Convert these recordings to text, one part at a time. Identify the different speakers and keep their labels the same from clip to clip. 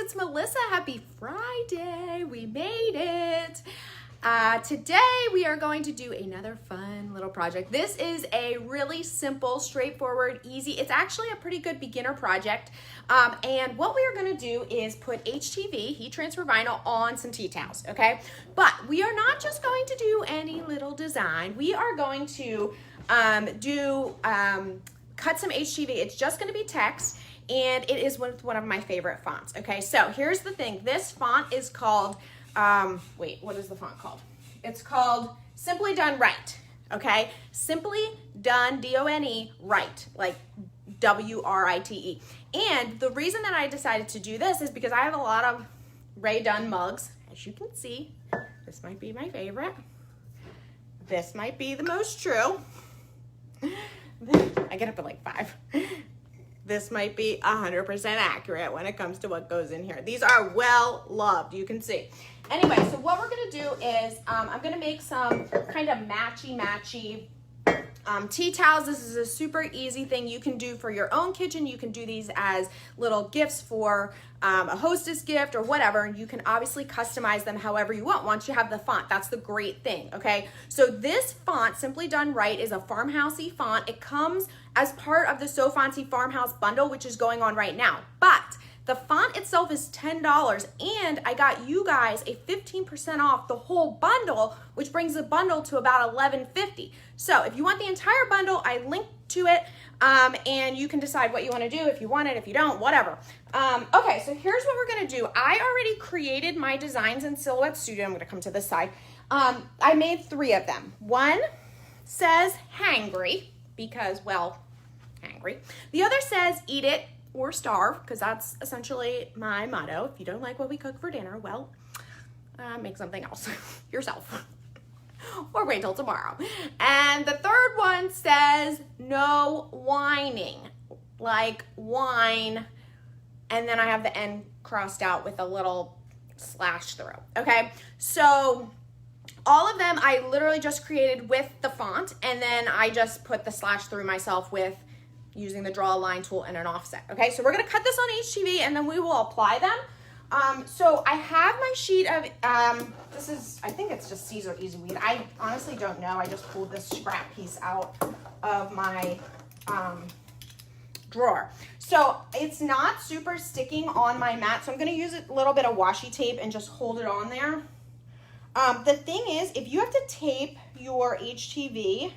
Speaker 1: it's Melissa. Happy Friday. We made it. Today we are going to do another fun little project. This is a really simple, straightforward, easy, it's actually a pretty good beginner project. And what we are going to do is put HTV, heat transfer vinyl, on some tea towels, okay? But we are not just going to do any little design. We are going to cut some HTV. It's just going to be text, and it is with one of my favorite fonts, okay? So here's the thing. This font is called, wait, what is the font called? It's called Simply Done Right, okay? Simply Done, D-O-N-E, Right, like W-R-I-T-E. And the reason that I decided to do this is because I have a lot of Rae Dunn mugs. As you can see, this might be my favorite. This might be the most true. I get up at like 5. This might be 100% accurate when it comes to what goes in here. These are well loved, you can see. Anyway, so what we're gonna do is I'm gonna make some kind of matchy tea towels. This is a super easy thing you can do for your own kitchen. You can do these as little gifts for a hostess gift or whatever. You can obviously customize them however you want once you have the font. That's the great thing, okay? So this font, Simply Done Right, is a farmhousey font. It comes as part of the So Fancy Farmhouse bundle, which is going on right now. But the font itself is $10, and I got you guys a 15% off the whole bundle, which brings the bundle to about $11.50. So if you want the entire bundle, I linked to it, and you can decide what you want to do, if you want it, if you don't, whatever. Okay, so here's what we're going to do. I already created my designs in Silhouette Studio. I'm going to come to this side. I made 3 of them. One says hangry, because, well, hangry. The other says eat it or starve, because that's essentially my motto. If you don't like what we cook for dinner, well, make something else yourself. Or wait till tomorrow. And the third one says no whining, like wine, and then I have the N crossed out with a little slash through, okay? So all of them I literally just created with the font, and then I just put the slash through myself with using the draw a line tool and an offset, okay? So we're gonna cut this on HTV, and then we will apply them. So I have my sheet of, this is, I think it's just Caesar Easy Weed. I honestly don't know. I just pulled this scrap piece out of my drawer. So it's not super sticking on my mat, so I'm gonna use a little bit of washi tape and just hold it on there. The thing is, if you have to tape your HTV,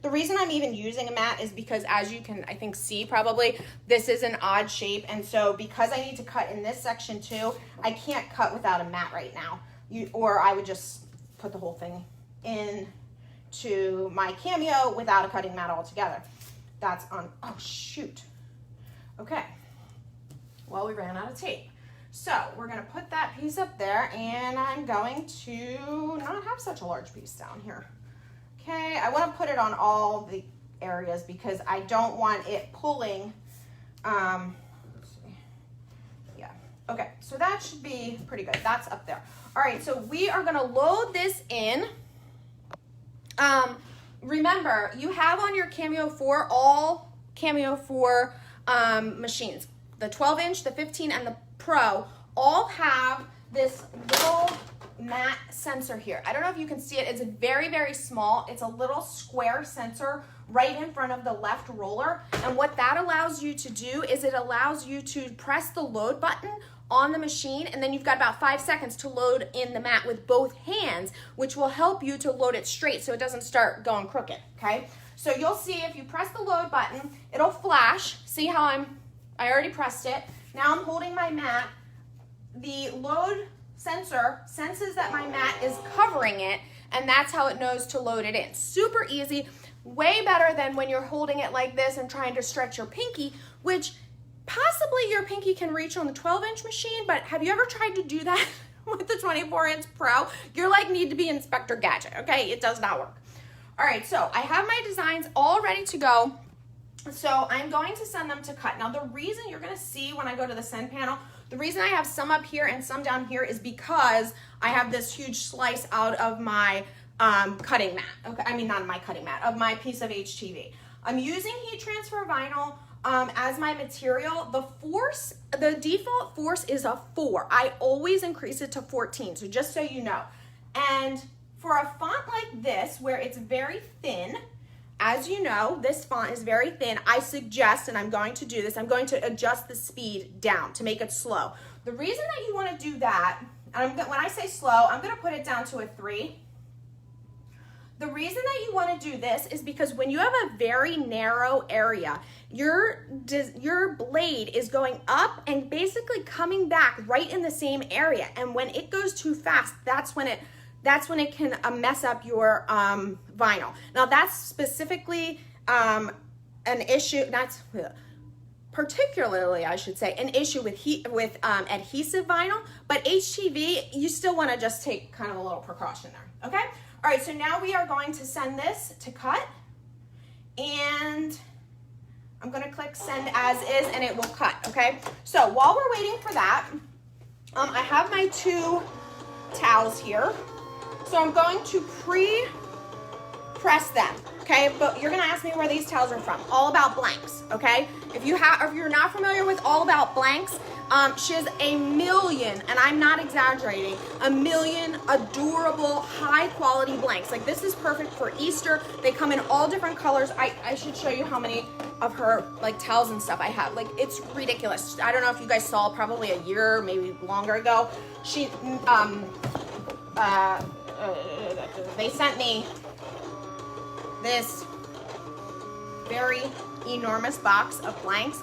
Speaker 1: the reason I'm even using a mat is because, as you can, I think, see probably, this is an odd shape. And so because I need to cut in this section too, I can't cut without a mat right now. Or I would just put the whole thing into my Cameo without a cutting mat altogether. That's on, oh shoot. Okay, well, we ran out of tape. So we're gonna put that piece up there, and I'm going to not have such a large piece down here. Okay, I want to put it on all the areas because I don't want it pulling. Let's see. Yeah, okay, so that should be pretty good. That's up there. All right, so we are going to load this in. Remember, you have on your Cameo 4 all Cameo 4 machines. The 12-inch, the 15, and the Pro all have this little matte sensor here. I don't know if you can see it. It's very, very small. It's a little square sensor right in front of the left roller. And what that allows you to do is it allows you to press the load button on the machine, and then you've got about 5 seconds to load in the mat with both hands, which will help you to load it straight so it doesn't start going crooked, okay? So you'll see if you press the load button, it'll flash. See how I already pressed it. Now I'm holding my mat. The load sensor senses that my mat is covering it, and that's how it knows to load it in. Super easy, way better than when you're holding it like this and trying to stretch your pinky, which possibly your pinky can reach on the 12-inch machine, but have you ever tried to do that with the 24-inch Pro? You're like, need to be Inspector Gadget, okay? It does not work. All right, so I have my designs all ready to go, so I'm going to send them to cut. Now, the reason you're gonna see when I go to the send panel, the reason I have some up here and some down here is because I have this huge slice out of my cutting mat. Okay, I mean, not my cutting mat, of my piece of HTV. I'm using heat transfer vinyl as my material. The default force is a 4. I always increase it to 14, so just so you know. And for a font like this, where it's very thin, as you know, this font is very thin, I suggest, and I'm going to do this, I'm going to adjust the speed down to make it slow. The reason that you want to do that, when I say slow, I'm going to put it down to a 3. The reason that you want to do this is because when you have a very narrow area, your blade is going up and basically coming back right in the same area. And when it goes too fast, that's when it can mess up your vinyl. Now that's specifically an issue, that's particularly, I should say, an issue with adhesive vinyl, but HTV, you still want to just take kind of a little precaution there, okay? All right, so now we are going to send this to cut, and I'm gonna click send as is, and it will cut, okay? So while we're waiting for that, I have my 2 towels here. So I'm going to pre-press them, okay? But you're gonna ask me where these towels are from. All About Blanks, okay? If you're not familiar with All About Blanks, she has a million, and I'm not exaggerating, a million adorable, high quality blanks. Like this is perfect for Easter. They come in all different colors. I should show you how many of her like towels and stuff I have. Like it's ridiculous. I don't know if you guys saw probably a year, maybe longer ago. They sent me this very enormous box of blanks.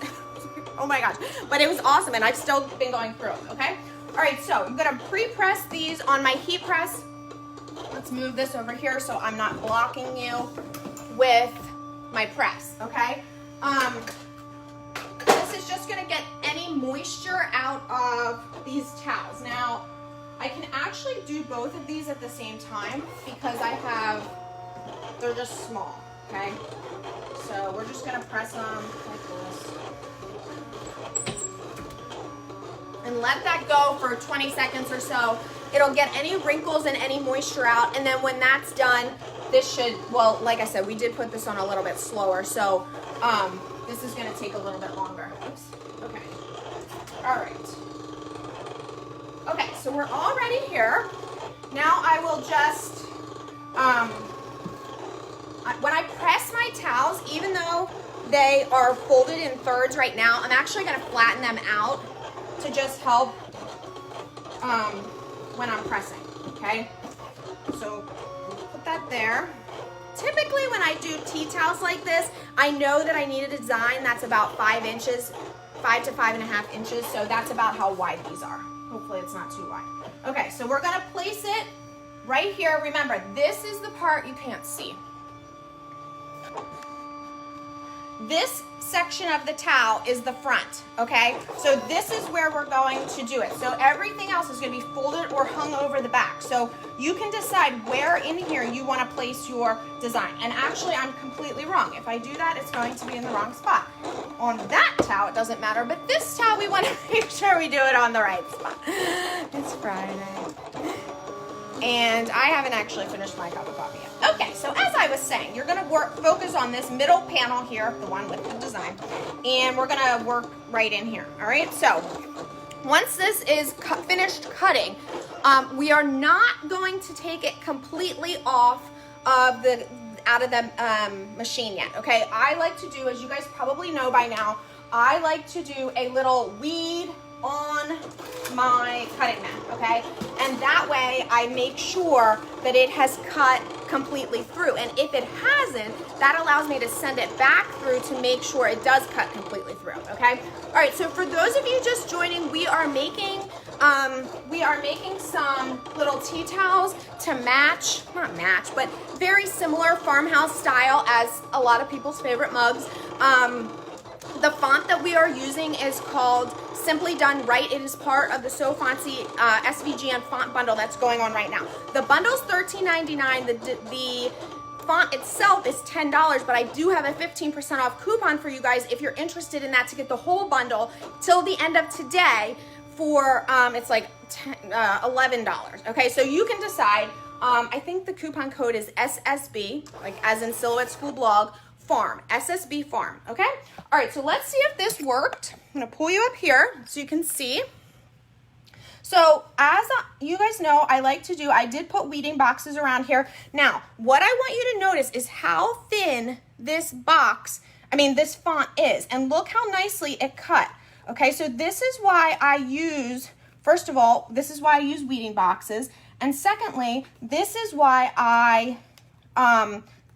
Speaker 1: Oh my gosh, but it was awesome, and I've still been going through it, okay? All right, so I'm gonna pre-press these on my heat press. Let's move this over here so I'm not blocking you with my press, okay? This is just gonna get any moisture out of these towels. Now, I can actually do both of these at the same time because they're just small, okay? So we're just gonna press them like this. And let that go for 20 seconds or so. It'll get any wrinkles and any moisture out, and then when that's done, this should, well, like I said, we did put this on a little bit slower, so this is gonna take a little bit longer. Oops, okay, all right. Okay, so we're all ready here. Now I will just, when I press my towels, even though they are folded in thirds right now, I'm actually gonna flatten them out to just help when I'm pressing, okay? So put that there. Typically when I do tea towels like this, I know that I need a design that's about 5 inches, 5 to 5.5 inches, so that's about how wide these are. Hopefully it's not too wide. Okay, so we're gonna place it right here. Remember, this is the part you can't see. This section of the towel is the front, okay? So this is where we're going to do it. So everything else is gonna be folded or hung over the back. So you can decide where in here you wanna place your design. And actually, I'm completely wrong. If I do that, it's going to be in the wrong spot. On that towel, it doesn't matter, but this towel, we wanna make sure we do it on the right spot. It's Friday. And I haven't actually finished my cup of coffee yet. Okay, so as I was saying, you're gonna focus on this middle panel here, the one with the design, and we're gonna work right in here, all right? So once this is finished cutting, we are not going to take it completely off of out of the machine yet, okay? I like to do, as you guys probably know by now, I like to do a little weed on my cutting mat, okay? And that way I make sure that it has cut completely through. And if it hasn't, that allows me to send it back through to make sure it does cut completely through, okay? All right, so for those of you just joining, we are making some little tea towels to match, not match, but very similar farmhouse style as a lot of people's favorite mugs. The font that we are using is called Simply Done Right. It is part of the So Fancy SVG and font bundle that's going on right now. The bundle's $13.99. The font itself is $10, but I do have a 15% off coupon for you guys if you're interested in that, to get the whole bundle till the end of today for, it's like $11. Okay, so you can decide. I think the coupon code is SSB, like as in Silhouette School Blog, Farm, SSB Farm, okay? All right, so let's see if this worked. I'm gonna pull you up here so you can see. So as you guys know, I did put weeding boxes around here. Now, what I want you to notice is how thin this this font is, and look how nicely it cut. Okay, so this is why I use, first of all, this is why I use weeding boxes, and secondly, this is why I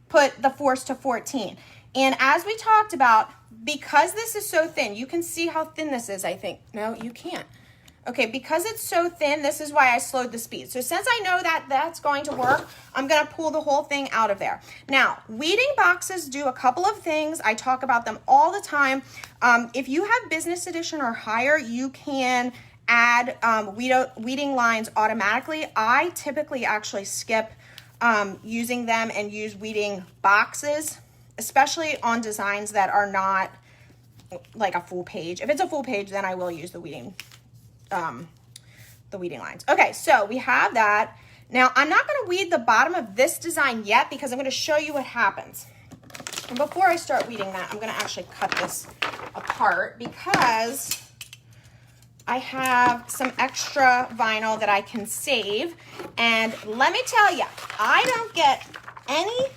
Speaker 1: put the force to 14. And as we talked about, because this is so thin, you can see how thin this is, I think. No, you can't. Okay, because it's so thin, this is why I slowed the speed. So since I know that that's going to work, I'm gonna pull the whole thing out of there. Now, weeding boxes do a couple of things. I talk about them all the time. If you have business edition or higher, you can add weeding lines automatically. I typically actually skip using them and use weeding boxes, especially on designs that are not like a full page. If it's a full page, then I will use the weeding lines. Okay, so we have that. Now, I'm not going to weed the bottom of this design yet because I'm going to show you what happens. And before I start weeding that, I'm going to actually cut this apart because I have some extra vinyl that I can save. And let me tell you, I don't get any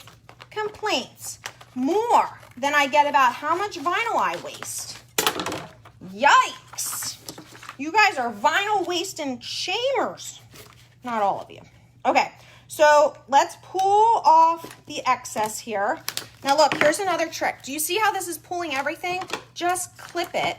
Speaker 1: complaints more than I get about how much vinyl I waste. Yikes! You guys are vinyl wasting shamers. Not all of you. Okay, so let's pull off the excess here. Now look, here's another trick. Do you see how this is pulling everything? Just clip it,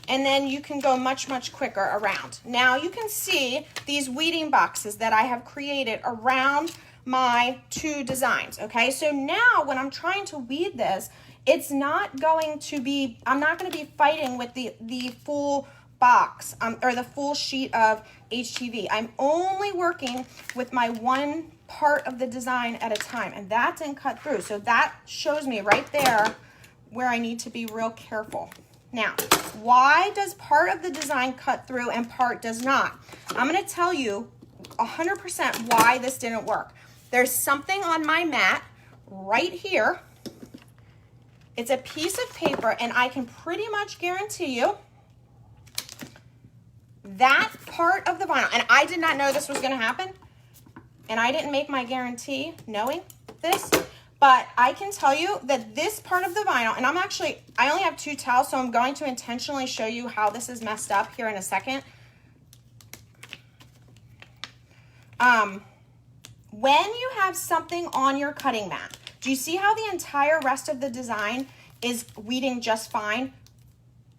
Speaker 1: and then you can go much, much quicker around. Now you can see these weeding boxes that I have created around my two designs, okay? So now when I'm trying to weed this, it's not going to be, I'm not gonna be fighting with the full box or the full sheet of HTV. I'm only working with my one part of the design at a time, and that didn't cut through. So that shows me right there where I need to be real careful. Now, why does part of the design cut through and part does not? I'm going to tell you 100% why this didn't work. There's something on my mat right here. It's a piece of paper, and I can pretty much guarantee you that part of the vinyl, and I did not know this was going to happen, and I didn't make my guarantee knowing this, but I can tell you that this part of the vinyl, and I only have 2 towels, so I'm going to intentionally show you how this is messed up here in a second. When you have something on your cutting mat, do you see how the entire rest of the design is weeding just fine?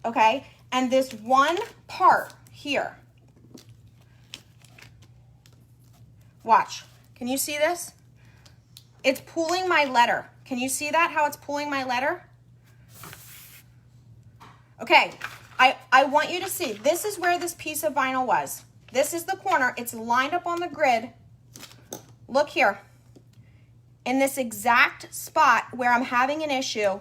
Speaker 1: Okay, and this one part here. Watch. Can you see this? It's pulling my letter. Can you see that, how it's pulling my letter? Okay, I want you to see. This is where this piece of vinyl was. This is the corner. It's lined up on the grid. Look here. In this exact spot where I'm having an issue,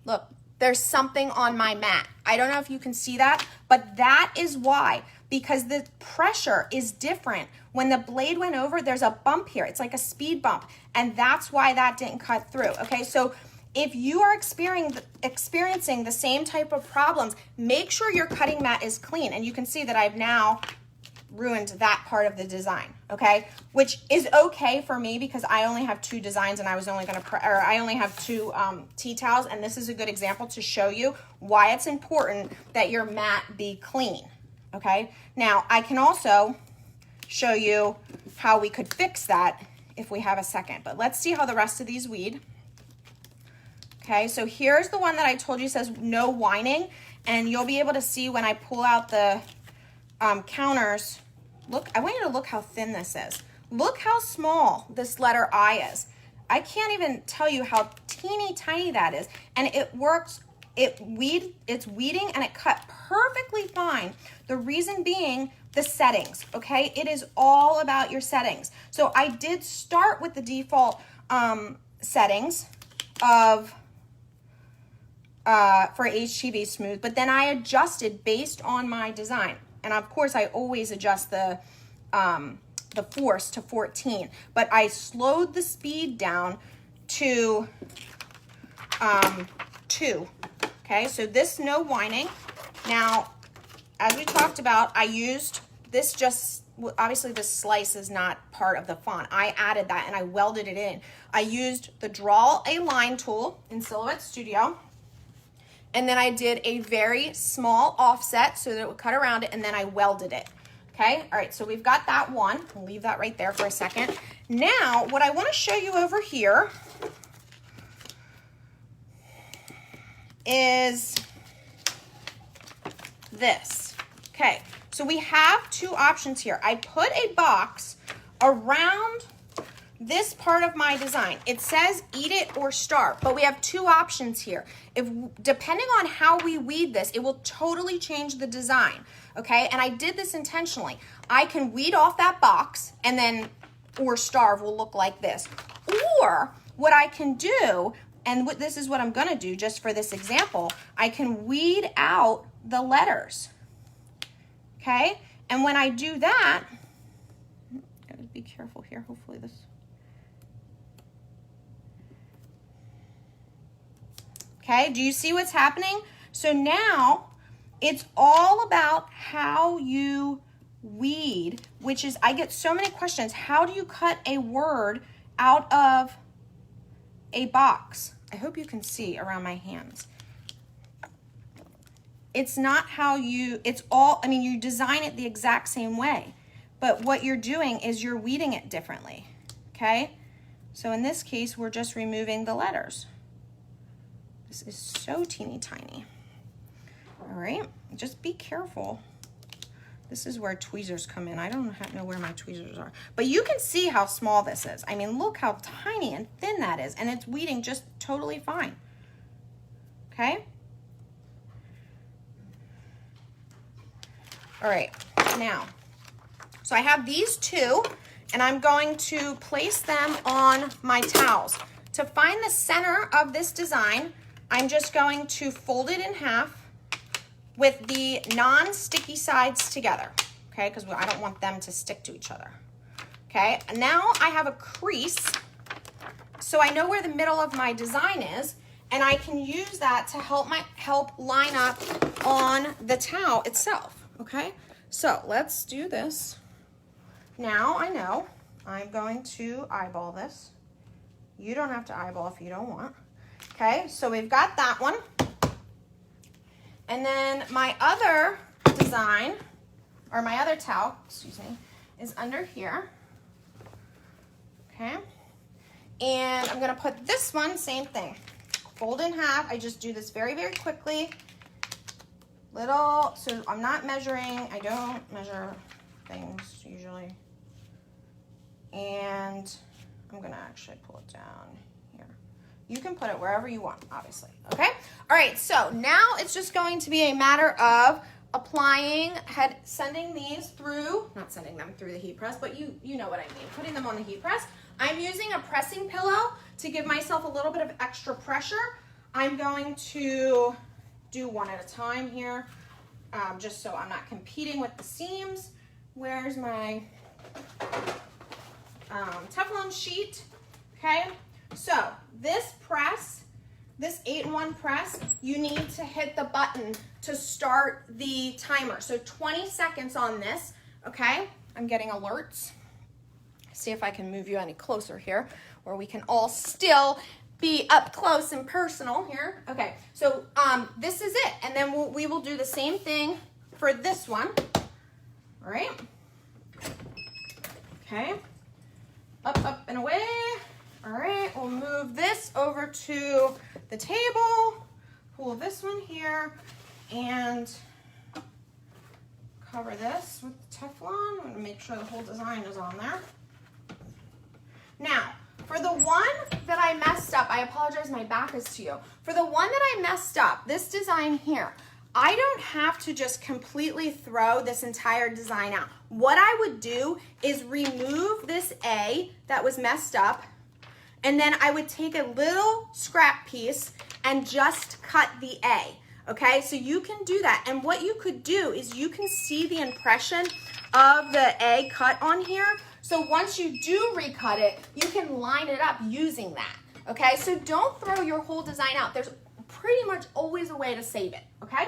Speaker 1: look, there's something on my mat. I don't know if you can see that, but that is why, because the pressure is different. When the blade went over, there's a bump here. It's like a speed bump, and that's why that didn't cut through, okay? So if you are experiencing the same type of problems, make sure your cutting mat is clean, and you can see that I've now ruined that part of the design, okay? Which is okay for me because I only have 2 designs and I was only gonna, I only have 2 tea towels, and this is a good example to show you why it's important that your mat be clean, okay? Now, I can also show you how we could fix that if we have a second, but let's see how the rest of these weed. Okay, so here's the one that I told you says no whining, and you'll be able to see when I pull out the counters. Look, I want you to look how thin this is. Look how small this letter I is. I can't even tell you how teeny tiny that is. And it works, it's weeding and it cut perfectly fine. The reason being the settings, okay? It is all about your settings. So I did start with the default settings of for HTV smooth, but then I adjusted based on my design. And of course, I always adjust the the force to 14, but I slowed the speed down to 2. Okay, so this no whining. Now, as we talked about, I used this just, obviously this slice is not part of the font. I added that and I welded it in. I used the Draw a Line tool in Silhouette Studio. And then I did a very small offset so that it would cut around it, and then I welded it. Okay, all right, so we've got that one. We'll leave that right there for a second. Now, what I want to show you over here is this. Okay, so we have 2 options here. I put a box around this part of my design. It says eat it or starve, but we have 2 options here. If depending on how we weed this, it will totally change the design. Okay, and I did this intentionally. I can weed off that box and then or starve will look like this. Or what I can do, and this is what I'm gonna do just for this example, I can weed out the letters. Okay, and when I do that, gotta be careful here, hopefully this. Okay, do you see what's happening? So now it's all about how you weed, which is, I get so many questions. How do you cut a word out of a box? I hope you can see around my hands. It's not how you, it's all, I mean, you design it the exact same way, but what you're doing is you're weeding it differently, okay? So in this case, we're just removing the letters. This is so teeny tiny. All right, just be careful. This is where tweezers come in. I don't know where my tweezers are, but you can see how small this is. I mean, look how tiny and thin that is, and it's weeding just totally fine, okay? All right, now, so I have these 2, and I'm going to place them on my towels. To find the center of this design, I'm just going to fold it in half with the non-sticky sides together, okay? Because I don't want them to stick to each other, okay? And now I have a crease, so I know where the middle of my design is, and I can use that to help line up on the towel itself, okay? So let's do this. Now I know I'm going to eyeball this. You don't have to eyeball if you don't want. Okay, so we've got that one. And then my other design, or my other towel, excuse me, is under here. Okay, and I'm gonna put this one, same thing. Fold in half. I just do this very, very quickly. Little, so I'm not measuring. I don't measure things usually. And I'm gonna actually pull it down here. You can put it wherever you want, obviously, okay? All right, so now it's just going to be a matter of applying, sending these through, not sending them through the heat press, but you know what I mean, putting them on the heat press. I'm using a pressing pillow to give myself a little bit of extra pressure. I'm going to do one at a time here, just so I'm not competing with the seams. Where's my Teflon sheet? Okay, so this press, this 8-in-1 press, you need to hit the button to start the timer. So 20 seconds on this, okay? I'm getting alerts. See if I can move you any closer here, where we can all still be up close and personal here. Okay, so this is it. And then we will do the same thing for this one. All right. Okay. Up, up, and away. All right, we'll move this over to the table, pull this one here, and cover this with Teflon. I'm gonna make sure the whole design is on there. Now, for the one that I messed up, I apologize, my back is to you. For the one that I messed up, this design here, I don't have to just completely throw this entire design out. What I would do is remove this A that was messed up, and then I would take a little scrap piece and just cut the A, okay? So you can do that. And what you could do is you can see the impression of the A cut on here. So once you do recut it, you can line it up using that, okay? So don't throw your whole design out. There's pretty much always a way to save it, okay?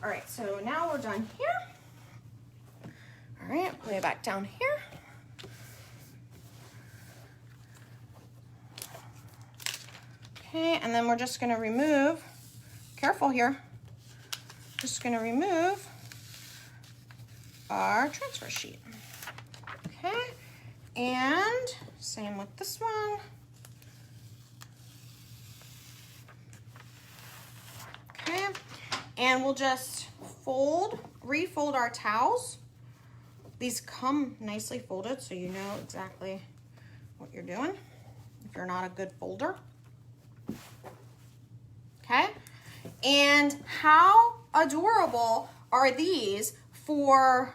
Speaker 1: All right, so now we're done here. All right, put it back down here. Okay, and then we're just gonna remove, careful here, just gonna remove our transfer sheet. Okay, and same with this one. Okay, and we'll just refold our towels. These come nicely folded, so you know exactly what you're doing if you're not a good folder. Okay, and how adorable are these for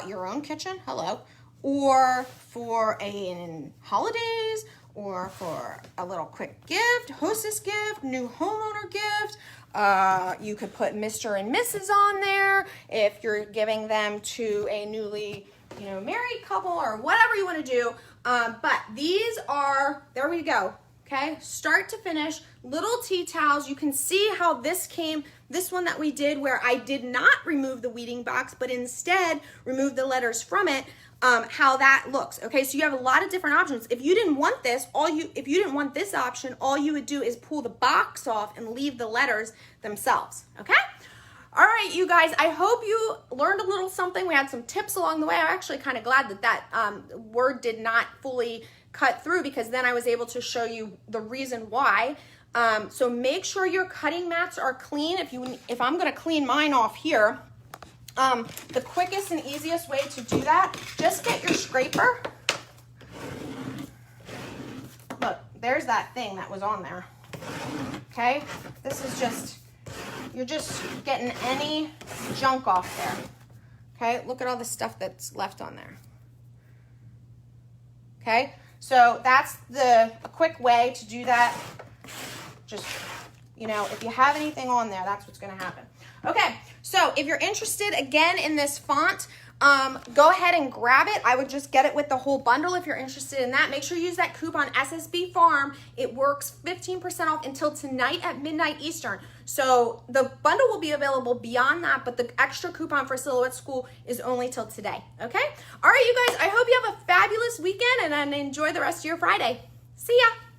Speaker 1: your own kitchen, hello, or for holidays, or for a little quick gift, hostess gift, new homeowner gift. You could put Mr. and Mrs. on there if you're giving them to a newly, married couple or whatever you want to do. But these are, there we go. Okay, start to finish, little tea towels. You can see how this one that we did where I did not remove the weeding box, but instead remove the letters from it, how that looks. Okay, so you have a lot of different options. If you didn't want this, if you didn't want this option, all you would do is pull the box off and leave the letters themselves, okay? All right, you guys, I hope you learned a little something. We had some tips along the way. I'm actually kind of glad that word did not fully cut through, because then I was able to show you the reason why. So make sure your cutting mats are clean. If I'm gonna clean mine off here, the quickest and easiest way to do that, just get your scraper. Look, there's that thing that was on there. Okay, this is just, you're just getting any junk off there. Okay, look at all the stuff that's left on there. Okay, so that's a quick way to do that. Just, if you have anything on there, that's what's gonna happen. Okay, so if you're interested again in this font, go ahead and grab it. I would just get it with the whole bundle if you're interested in that. Make sure you use that coupon SSB Farm. It works 15% off until tonight at midnight Eastern. So the bundle will be available beyond that, but the extra coupon for Silhouette School is only till today, okay? All right, you guys, I hope you have a fabulous weekend and enjoy the rest of your Friday. See ya.